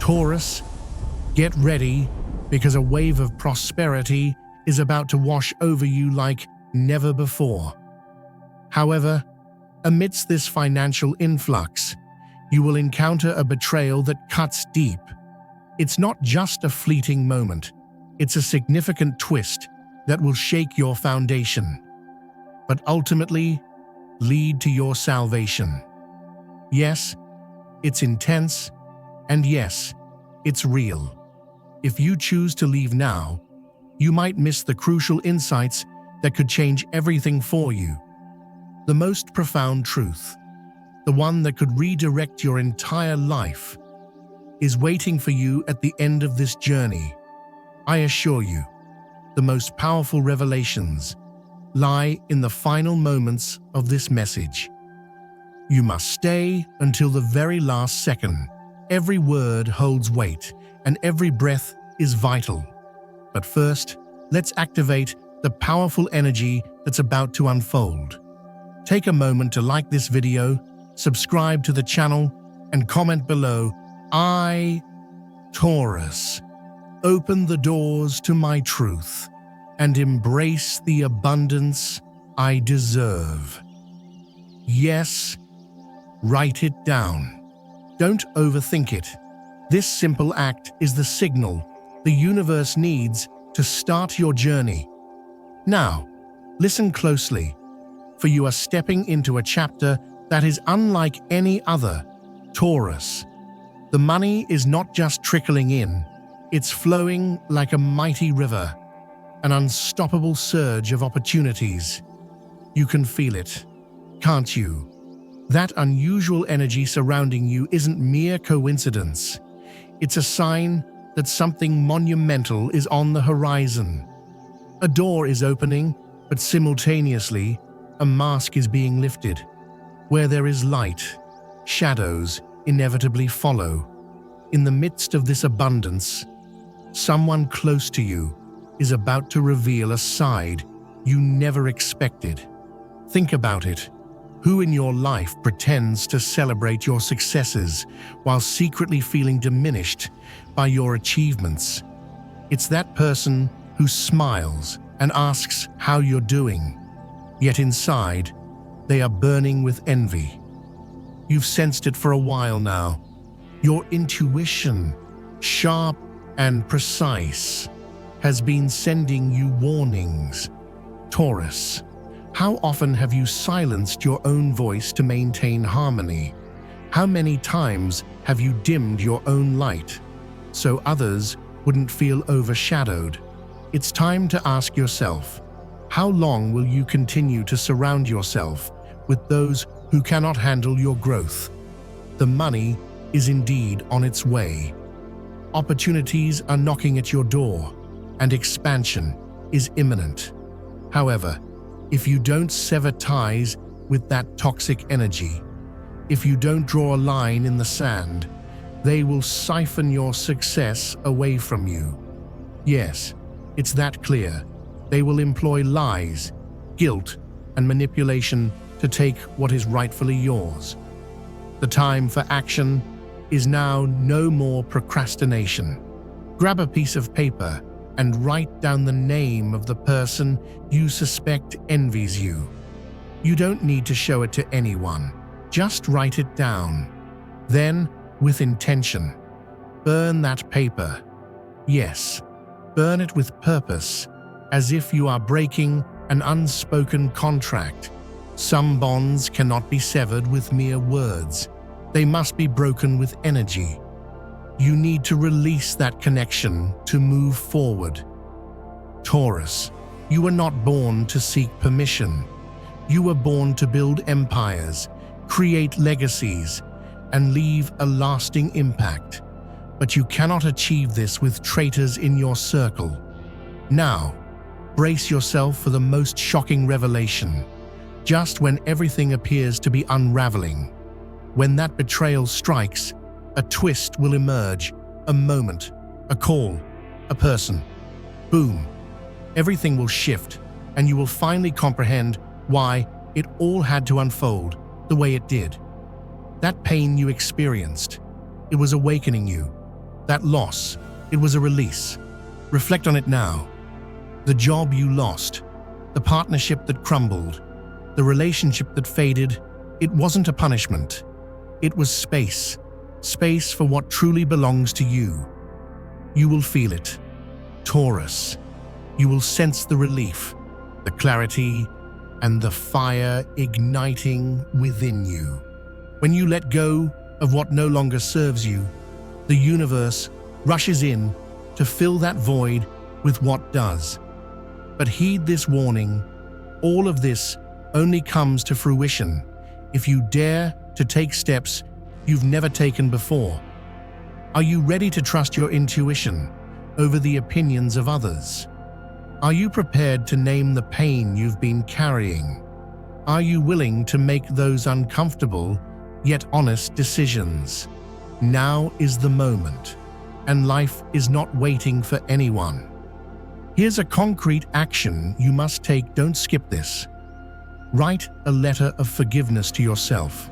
Taurus, get ready, because a wave of prosperity is about to wash over you like never before. However, amidst this financial influx, you will encounter a betrayal that cuts deep. It's not just a fleeting moment, it's a significant twist that will shake your foundation, but ultimately lead to your salvation. Yes, it's intense, and yes, it's real. If you choose to leave now, you might miss the crucial insights that could change everything for you. The most profound truth, the one that could redirect your entire life, is waiting for you at the end of this journey. I assure you, the most powerful revelations lie in the final moments of this message. You must stay until the very last second. Every word holds weight, and every breath is vital. But first, let's activate the powerful energy that's about to unfold. Take a moment to like this video, subscribe to the channel, and comment below, "I, Taurus, open the doors to my truth and embrace the abundance I deserve." Yes, write it down. Don't overthink it. This simple act is the signal the universe needs to start your journey. Now, listen closely, for you are stepping into a chapter that is unlike any other. Taurus. The money is not just trickling in, it's flowing like a mighty river, an unstoppable surge of opportunities. You can feel it, can't you? That unusual energy surrounding you isn't mere coincidence. It's a sign that something monumental is on the horizon. A door is opening, but simultaneously, a mask is being lifted. Where there is light, shadows inevitably follow. In the midst of this abundance, someone close to you is about to reveal a side you never expected. Think about it. Who in your life pretends to celebrate your successes while secretly feeling diminished by your achievements? It's that person who smiles and asks how you're doing, yet inside, they are burning with envy. You've sensed it for a while now. Your intuition, sharp and precise, has been sending you warnings. Taurus. How often have you silenced your own voice to maintain harmony? How many times have you dimmed your own light so others wouldn't feel overshadowed? It's time to ask yourself, how long will you continue to surround yourself with those who cannot handle your growth? The money is indeed on its way. Opportunities are knocking at your door, and expansion is imminent. However, if you don't sever ties with that toxic energy, if you don't draw a line in the sand, they will siphon your success away from you. Yes, it's that clear. They will employ lies, guilt, and manipulation to take what is rightfully yours. The time for action is now. No more procrastination. Grab a piece of paper and write down the name of the person you suspect envies you. You don't need to show it to anyone. Just write it down. Then, with intention, burn that paper. Yes, burn it with purpose, as if you are breaking an unspoken contract. Some bonds cannot be severed with mere words. They must be broken with energy. You need to release that connection to move forward. Taurus, you were not born to seek permission. You were born to build empires, create legacies, and leave a lasting impact. But you cannot achieve this with traitors in your circle. Now, brace yourself for the most shocking revelation. Just when everything appears to be unraveling, when that betrayal strikes, a twist will emerge, a moment, a call, a person. Boom. Everything will shift, and you will finally comprehend why it all had to unfold the way it did. That pain you experienced, it was awakening you. That loss, it was a release. Reflect on it now. The job you lost, the partnership that crumbled, the relationship that faded, it wasn't a punishment. It was space. Space for what truly belongs to you. You will feel it. Taurus. You will sense the relief, the clarity, and the fire igniting within you. When you let go of what no longer serves you, the universe rushes in to fill that void with what does. But heed this warning. All of this only comes to fruition if you dare to take steps you've never taken before. Are you ready to trust your intuition over the opinions of others? Are you prepared to name the pain you've been carrying? Are you willing to make those uncomfortable yet honest decisions? Now is the moment, and life is not waiting for anyone. Here's a concrete action you must take. Don't skip this. Write a letter of forgiveness to yourself.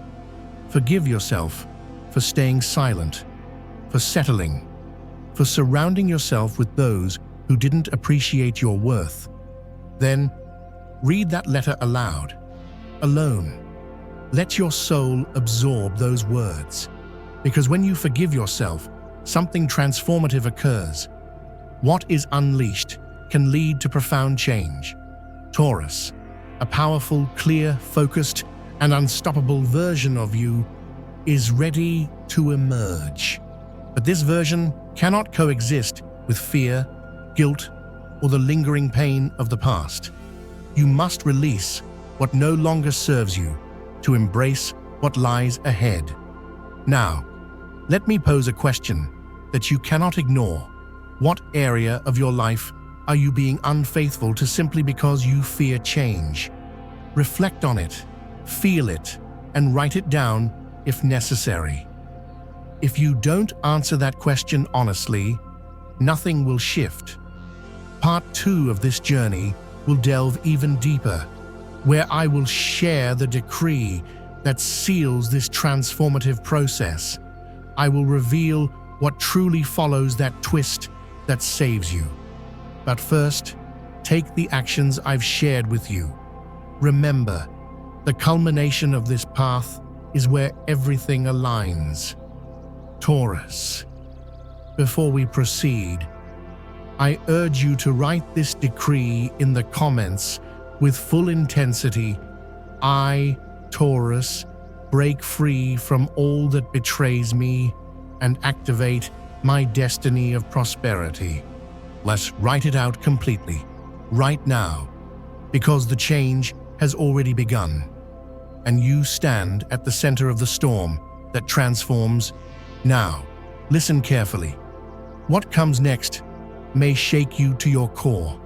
Forgive yourself for staying silent, for settling, for surrounding yourself with those who didn't appreciate your worth. Then, read that letter aloud, alone. Let your soul absorb those words, because when you forgive yourself, something transformative occurs. What is unleashed can lead to profound change. Taurus, a powerful, clear, focused, and unstoppable version of you is ready to emerge. But this version cannot coexist with fear, guilt, or the lingering pain of the past. You must release what no longer serves you to embrace what lies ahead. Now, let me pose a question that you cannot ignore. What area of your life are you being unfaithful to simply because you fear change? Reflect on it, feel it, and write it down if necessary. If you don't answer that question honestly, nothing will shift. Part 2 of this journey will delve even deeper, where I will share the decree that seals this transformative process. I will reveal what truly follows that twist that saves you. But first, take the actions I've shared with you. Remember, the culmination of this path is where everything aligns. Taurus. Before we proceed, I urge you to write this decree in the comments with full intensity. I, Taurus, break free from all that betrays me and activate my destiny of prosperity. Let's write it out completely, right now, because the change has already begun, and you stand at the center of the storm that transforms. Now, listen carefully. What comes next may shake you to your core.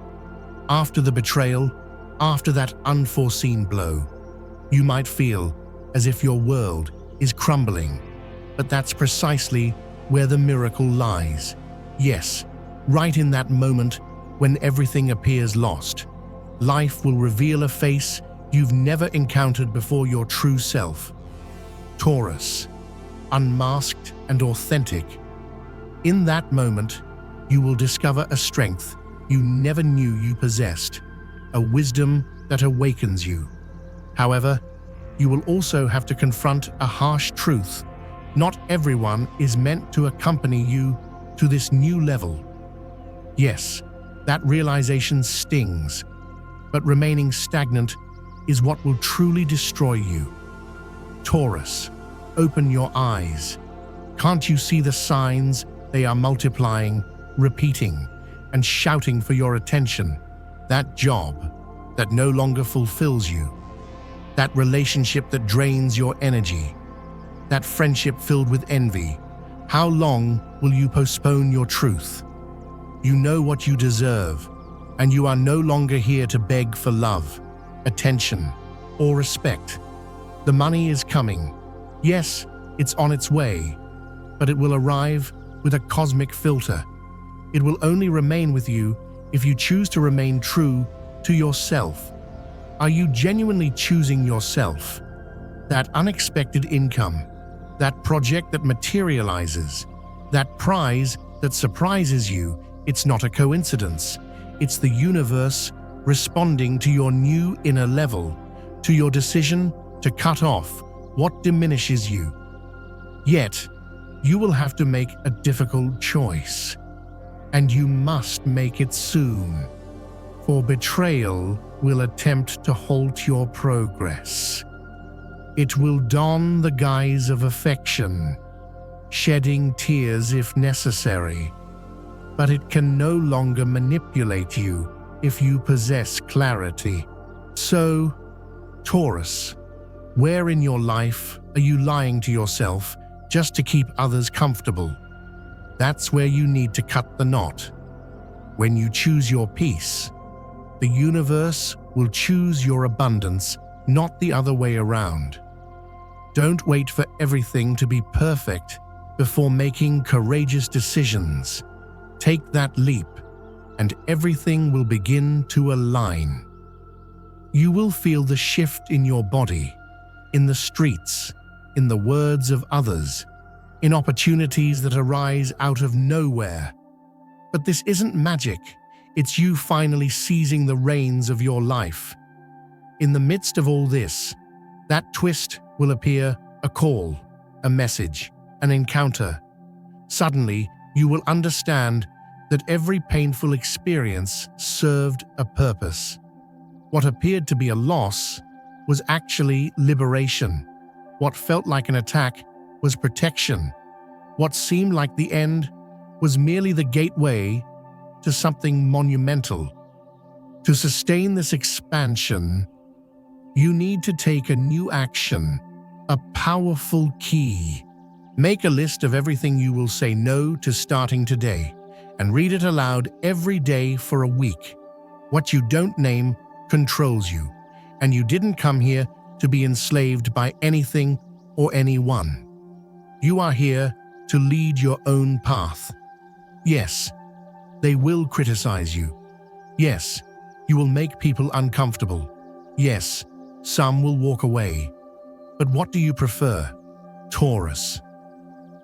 After the betrayal, after that unforeseen blow, you might feel as if your world is crumbling, but that's precisely where the miracle lies. Yes, right in that moment when everything appears lost, life will reveal a face you've never encountered before, your true self. Taurus, unmasked and authentic. In that moment, you will discover a strength you never knew you possessed, a wisdom that awakens you. However, you will also have to confront a harsh truth. Not everyone is meant to accompany you to this new level. Yes, that realization stings, but remaining stagnant is what will truly destroy you. Taurus, open your eyes. Can't you see the signs? They are multiplying, repeating, and shouting for your attention. That job that no longer fulfills you, that relationship that drains your energy, that friendship filled with envy. How long will you postpone your truth? You know what you deserve, and you are no longer here to beg for love, attention, or respect. The money is coming. Yes, it's on its way, but it will arrive with a cosmic filter. It will only remain with you if you choose to remain true to yourself. Are you genuinely choosing yourself? That unexpected income, that project that materializes, That prize that surprises you, it's not a coincidence. It's the universe responding to your new inner level, to your decision to cut off what diminishes you. Yet, you will have to make a difficult choice, and you must make it soon, for betrayal will attempt to halt your progress. It will don the guise of affection, shedding tears if necessary, but it can no longer manipulate you if you possess clarity. So, Taurus, where in your life are you lying to yourself just to keep others comfortable? That's where you need to cut the knot. When you choose your peace, the universe will choose your abundance, not the other way around. Don't wait for everything to be perfect before making courageous decisions. Take that leap, and everything will begin to align. You will feel the shift in your body, in the streets, in the words of others, in opportunities that arise out of nowhere. But this isn't magic. It's you finally seizing the reins of your life. In the midst of all this, that twist will appear: a call, a message, an encounter. Suddenly, you will understand that every painful experience served a purpose. What appeared to be a loss was actually liberation. What felt like an attack was protection. What seemed like the end was merely the gateway to something monumental. To sustain this expansion, you need to take a new action, a powerful key. Make a list of everything you will say no to starting today, and read it aloud every day for a week. What you don't name controls you, and you didn't come here to be enslaved by anything or anyone. You are here to lead your own path. Yes, they will criticize you. Yes, you will make people uncomfortable. Yes, some will walk away. But what do you prefer, Taurus?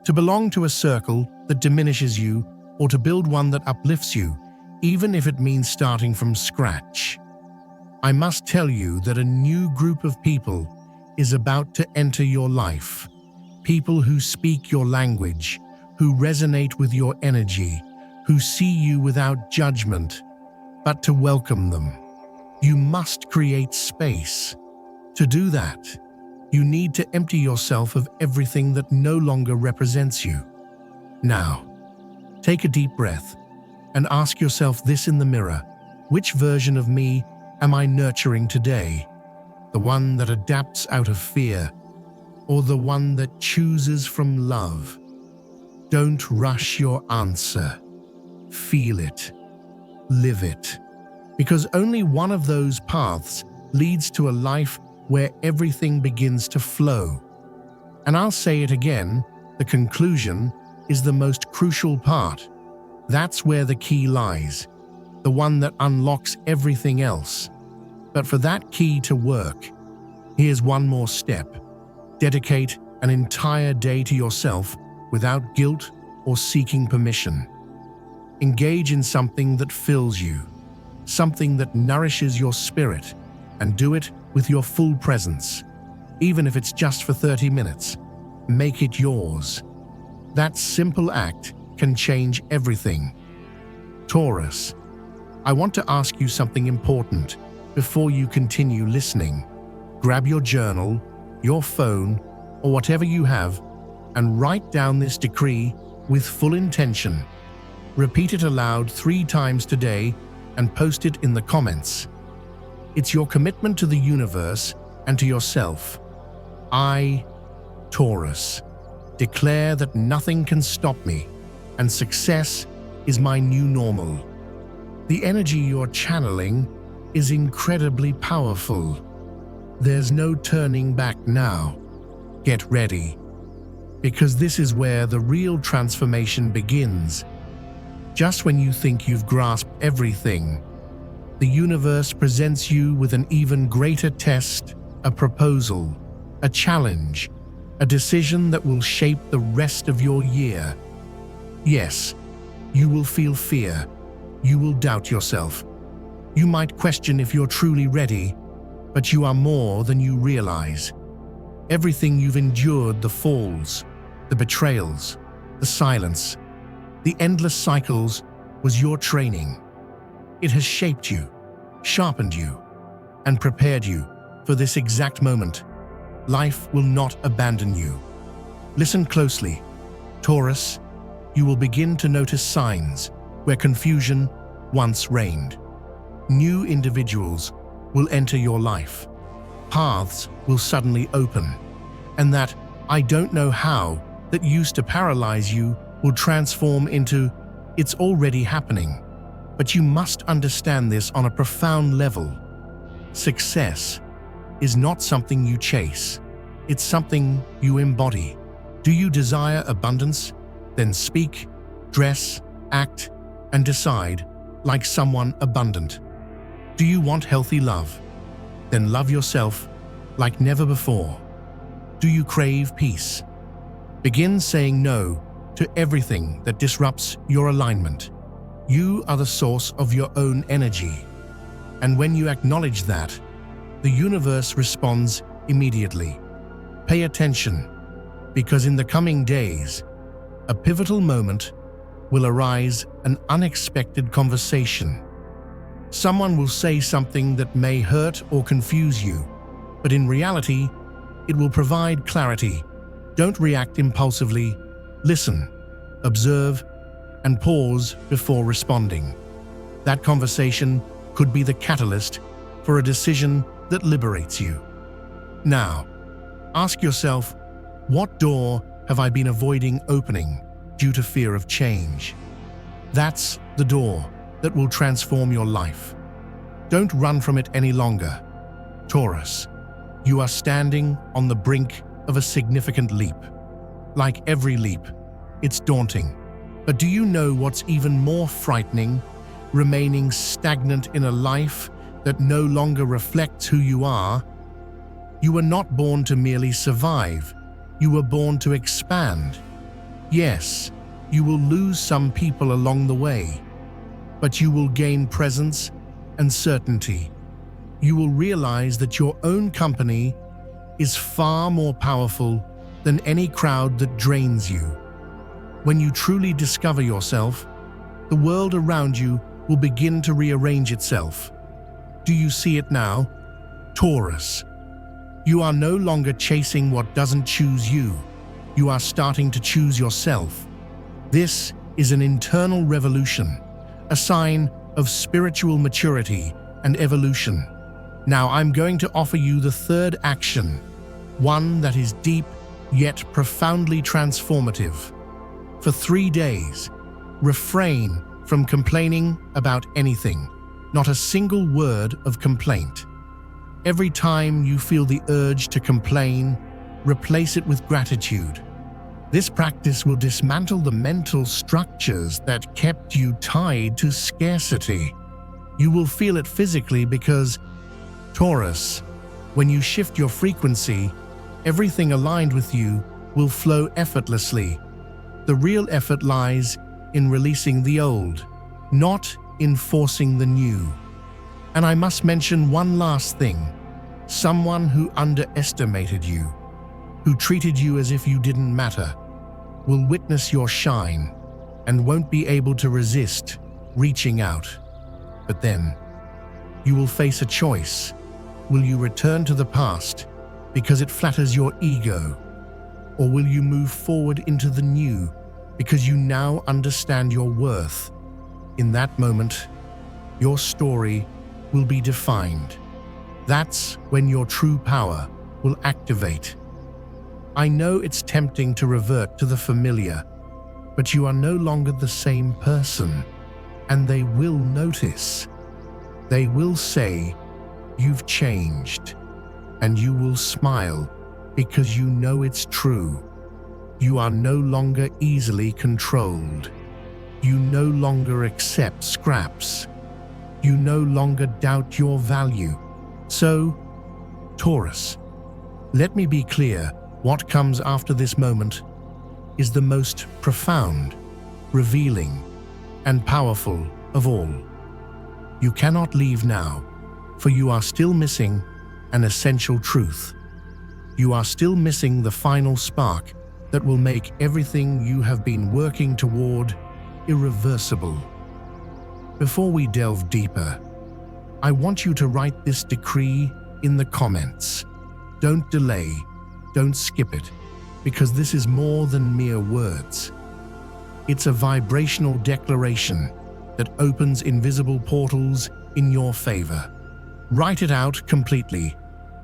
To belong to a circle that diminishes you, or to build one that uplifts you, even if it means starting from scratch? I must tell you that a new group of people is about to enter your life. People who speak your language, who resonate with your energy, who see you without judgment. But to welcome them, you must create space. To do that, you need to empty yourself of everything that no longer represents you. Now, take a deep breath and ask yourself this in the mirror: which version of me am I nurturing today? The one that adapts out of fear, or the one that chooses from love? Don't rush your answer. Feel it. Live it. Because only one of those paths leads to a life where everything begins to flow. And I'll say it again, the conclusion is the most crucial part. That's where the key lies, the one that unlocks everything else. But for that key to work, here's one more step. Dedicate an entire day to yourself without guilt or seeking permission. Engage in something that fills you, something that nourishes your spirit, and do it with your full presence. Even if it's just for 30 minutes, make it yours. That simple act can change everything. Taurus, I want to ask you something important before you continue listening. Grab your journal, your phone, or whatever you have, and write down this decree with full intention. Repeat it aloud 3 times today and post it in the comments. It's your commitment to the universe and to yourself. I, Taurus, declare that nothing can stop me, and success is my new normal. The energy you're channeling is incredibly powerful. There's no turning back now. Get ready, because this is where the real transformation begins. Just when you think you've grasped everything, the universe presents you with an even greater test, a proposal, a challenge, a decision that will shape the rest of your year. Yes, you will feel fear. You will doubt yourself. You might question if you're truly ready, but you are more than you realize. Everything you've endured, the falls, the betrayals, the silence, the endless cycles, was your training. It has shaped you, sharpened you, and prepared you for this exact moment. Life will not abandon you. Listen closely, Taurus. You will begin to notice signs where confusion once reigned. New individuals will enter your life. Paths will suddenly open, and that "I don't know how" that used to paralyze you will transform into "it's already happening." But you must understand this on a profound level. Success is not something you chase. It's something you embody. Do you desire abundance? Then speak, dress, act, and decide like someone abundant. Do you want healthy love? Then love yourself like never before. Do you crave peace? Begin saying no to everything that disrupts your alignment. You are the source of your own energy. And when you acknowledge that, the universe responds immediately. Pay attention, because in the coming days, a pivotal moment will arise, an unexpected conversation. Someone will say something that may hurt or confuse you, but in reality, it will provide clarity. Don't react impulsively. Listen, observe, and pause before responding. That conversation could be the catalyst for a decision that liberates you. Now, ask yourself, what door have I been avoiding opening due to fear of change? That's the door that will transform your life. Don't run from it any longer. Taurus, you are standing on the brink of a significant leap. Like every leap, it's daunting. But do you know what's even more frightening? Remaining stagnant in a life that no longer reflects who you are. You were not born to merely survive. You were born to expand. Yes, you will lose some people along the way, but you will gain presence and certainty. You will realize that your own company is far more powerful than any crowd that drains you. When you truly discover yourself, the world around you will begin to rearrange itself. Do you see it now? Taurus, you are no longer chasing what doesn't choose you. You are starting to choose yourself. This is an internal revolution, a sign of spiritual maturity and evolution. Now I'm going to offer you the third action, one that is deep yet profoundly transformative. For 3 days, refrain from complaining about anything, not a single word of complaint. Every time you feel the urge to complain, replace it with gratitude. This practice will dismantle the mental structures that kept you tied to scarcity. You will feel it physically because, Taurus, when you shift your frequency, everything aligned with you will flow effortlessly. The real effort lies in releasing the old, not in forcing the new. And I must mention one last thing. Someone who underestimated you, who treated you as if you didn't matter, will witness your shine and won't be able to resist reaching out. But then, you will face a choice. Will you return to the past because it flatters your ego? Or will you move forward into the new because you now understand your worth? In that moment, your story will be defined. That's when your true power will activate. I know it's tempting to revert to the familiar, but you are no longer the same person, and they will notice. They will say, "You've changed," and you will smile because you know it's true. You are no longer easily controlled. You no longer accept scraps. You no longer doubt your value. So, Taurus, let me be clear, what comes after this moment is the most profound. revealing, and powerful of all. You cannot leave now, for you are still missing an essential truth. You are still missing the final spark that will make everything you have been working toward irreversible. Before we delve deeper, I want you to write this decree in the comments. Don't delay, don't skip it, because this is more than mere words. It's a vibrational declaration that opens invisible portals in your favor. Write it out completely.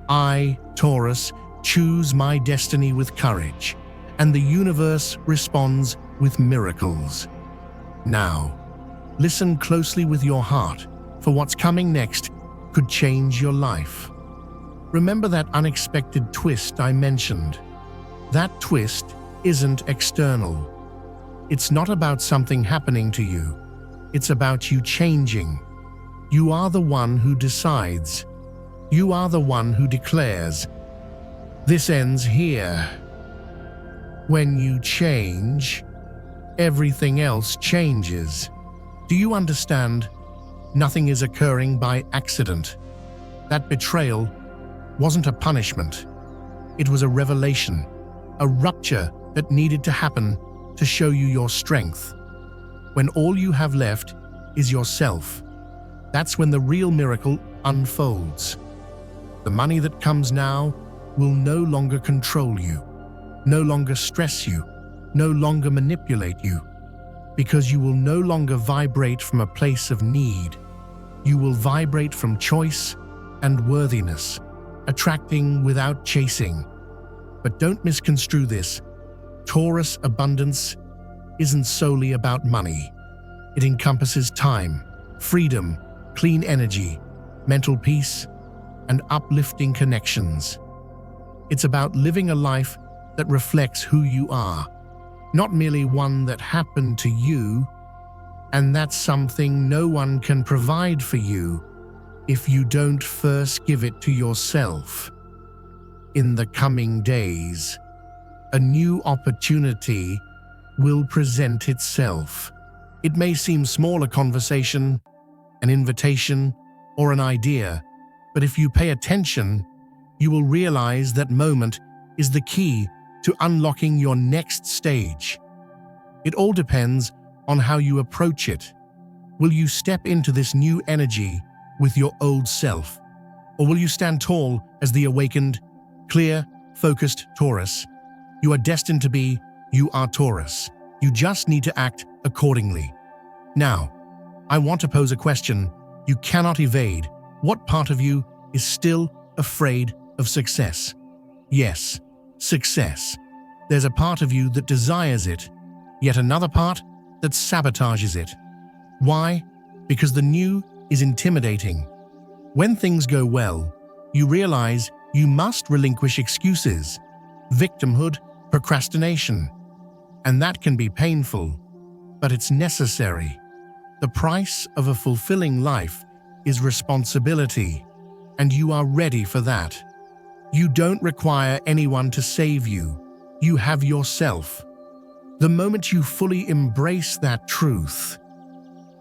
I, Taurus, choose my destiny with courage, and the universe responds with miracles. Now, listen closely with your heart, for what's coming next could change your life. Remember that unexpected twist I mentioned? That twist isn't external. It's not about something happening to you. It's about you changing. You are the one who decides. You are the one who declares. This ends here. When you change, everything else changes. Do you understand? Nothing is occurring by accident. That betrayal wasn't a punishment. It was a revelation, a rupture that needed to happen to show you your strength. When all you have left is yourself, that's when the real miracle unfolds. The money that comes now will no longer control you, no longer stress you, no longer manipulate you, because you will no longer vibrate from a place of need. You will vibrate from choice and worthiness, attracting without chasing. But don't misconstrue this. Taurus abundance isn't solely about money. It encompasses time, freedom, clean energy, mental peace, and uplifting connections. It's about living a life that reflects who you are, not merely one that happened to you, and that's something no one can provide for you if you don't first give it to yourself. In the coming days, a new opportunity will present itself. It may seem small, a conversation, an invitation, or an idea, but if you pay attention, you will realize that moment is the key to unlocking your next stage. It all depends on how you approach it. Will you step into this new energy with your old self, or will you stand tall as the awakened, clear, focused Taurus? You are destined to be. You are Taurus. You just need to act accordingly. Now, I want to pose a question you cannot evade. What part of you is still afraid of success? Yes, success. There's a part of you that desires it, yet another part that sabotages it. Why? Because the new is intimidating. When things go well, you realize you must relinquish excuses, victimhood, procrastination. And that can be painful, but it's necessary. The price of a fulfilling life is responsibility, and you are ready for that. You don't require anyone to save you. You have yourself. The moment you fully embrace that truth,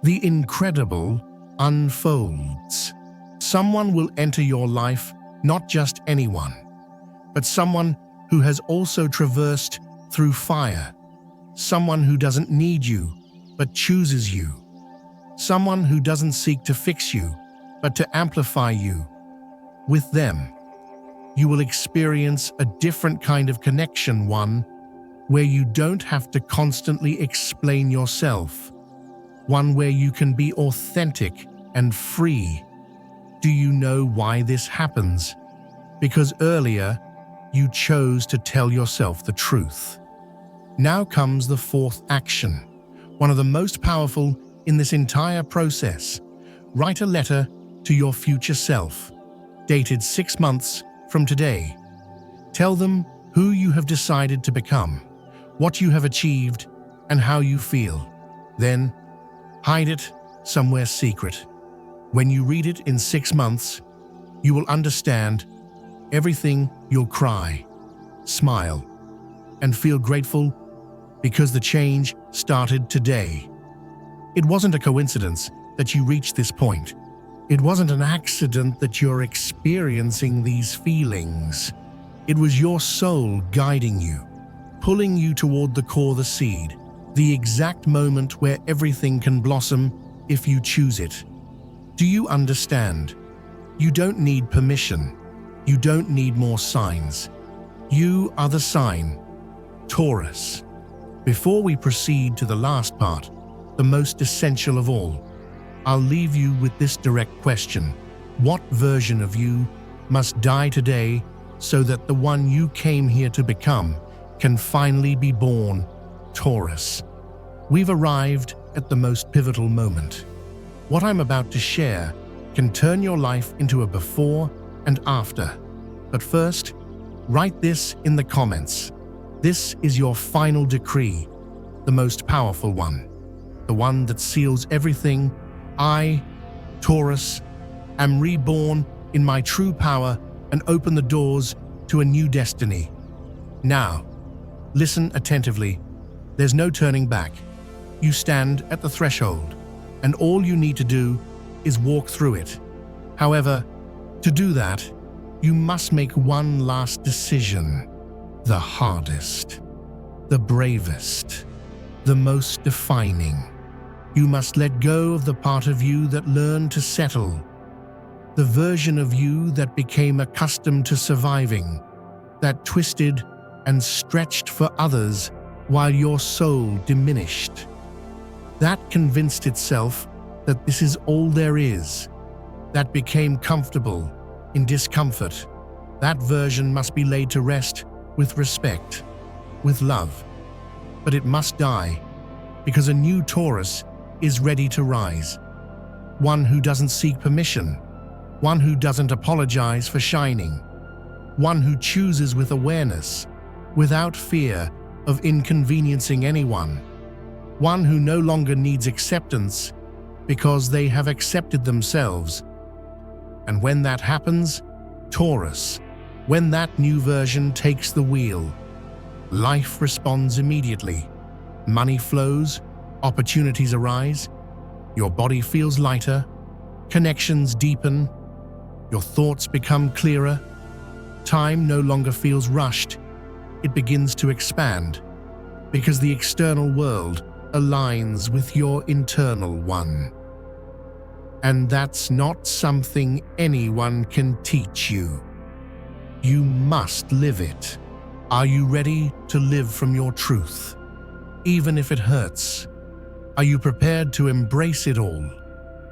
the incredible unfolds. Someone will enter your life, not just anyone, but someone who has also traversed through fire. Someone who doesn't need you, but chooses you. Someone who doesn't seek to fix you, but to amplify you. With them, you will experience a different kind of connection, one where you don't have to constantly explain yourself, one where you can be authentic and free. Do you know why this happens? Because earlier, you chose to tell yourself the truth. Now comes the fourth action, one of the most powerful in this entire process. Write a letter to your future self, dated 6 months from today. Tell them who you have decided to become, what you have achieved, and how you feel. Then, hide it somewhere secret. When you read it in 6 months, you will understand everything. You'll cry, smile, and feel grateful because the change started today. It wasn't a coincidence that you reached this point. It wasn't an accident that you're experiencing these feelings. It was your soul guiding you, pulling you toward the core, the seed, the exact moment where everything can blossom if you choose it. Do you understand? You don't need permission. You don't need more signs. You are the sign, Taurus. Before we proceed to the last part, the most essential of all, I'll leave you with this direct question. What version of you must die today so that the one you came here to become can finally be born, Taurus? We've arrived at the most pivotal moment. What I'm about to share can turn your life into a before and after. But first, write this in the comments. This is your final decree, the most powerful one, the one that seals everything. I, Taurus, am reborn in my true power and open the doors to a new destiny. Now, listen attentively. There's no turning back. You stand at the threshold, and all you need to do is walk through it. However, to do that, you must make one last decision. The hardest, the bravest, the most defining. You must let go of the part of you that learned to settle, the version of you that became accustomed to surviving, that twisted and stretched for others while your soul diminished. That convinced itself that this is all there is, that became comfortable in discomfort. That version must be laid to rest with respect, with love. But it must die, because a new Taurus is ready to rise. One who doesn't seek permission, one who doesn't apologize for shining, one who chooses with awareness, without fear of inconveniencing anyone, one who no longer needs acceptance because they have accepted themselves. And when that happens, Taurus, when that new version takes the wheel, life responds immediately. Money flows, opportunities arise, your body feels lighter, connections deepen, your thoughts become clearer, time no longer feels rushed, it begins to expand, because the external world aligns with your internal one. And that's not something anyone can teach you. You must live it. Are you ready to live from your truth, even if it hurts? Are you prepared to embrace it all,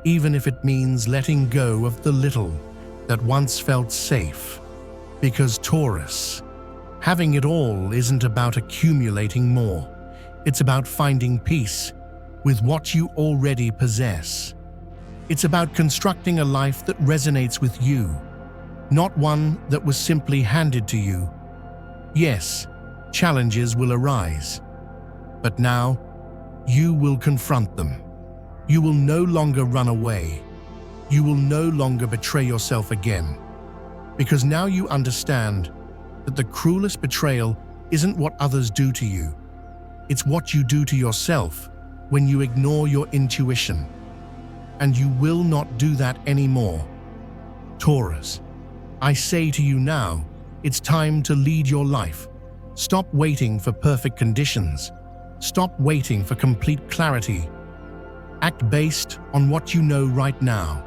even if it means letting go of the little that once felt safe? Because Taurus, having it all isn't about accumulating more. It's about finding peace with what you already possess. It's about constructing a life that resonates with you, not one that was simply handed to you. Yes, challenges will arise, but now you will confront them. You will no longer run away. You will no longer betray yourself again, because now you understand that the cruelest betrayal isn't what others do to you. It's what you do to yourself when you ignore your intuition. And you will not do that anymore. Taurus, I say to you now, it's time to lead your life. Stop waiting for perfect conditions. Stop waiting for complete clarity. Act based on what you know right now.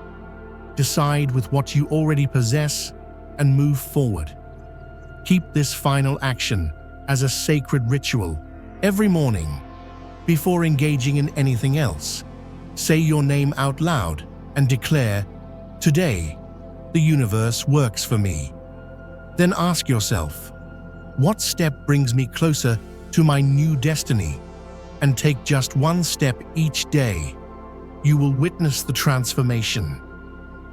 Decide with what you already possess and move forward. Keep this final action as a sacred ritual every morning. Before engaging in anything else, say your name out loud and declare, "Today, the universe works for me." Then ask yourself, what step brings me closer to my new destiny? And take just one step each day. You will witness the transformation.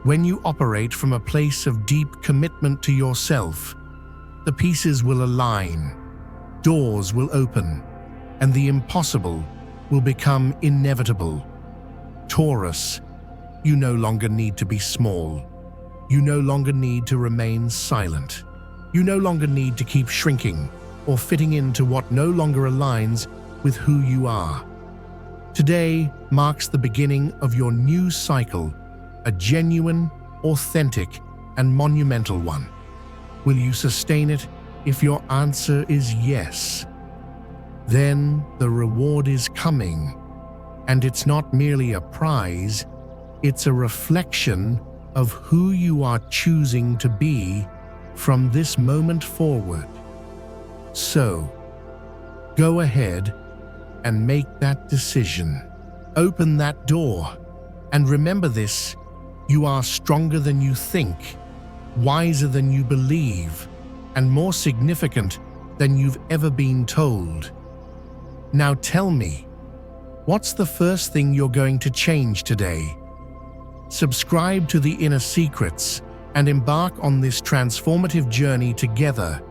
When you operate from a place of deep commitment to yourself, the pieces will align, doors will open, and the impossible will become inevitable. Taurus, you no longer need to be small. You no longer need to remain silent. You no longer need to keep shrinking or fitting into what no longer aligns with who you are. Today marks the beginning of your new cycle, a genuine, authentic, and monumental one. Will you sustain it? If your answer is yes, then the reward is coming, and it's not merely a prize, it's a reflection of who you are choosing to be from this moment forward. So, go ahead and make that decision. Open that door, and remember this: you are stronger than you think, wiser than you believe, and more significant than you've ever been told. Now tell me, what's the first thing you're going to change today? Subscribe to the Inner Secrets and embark on this transformative journey together.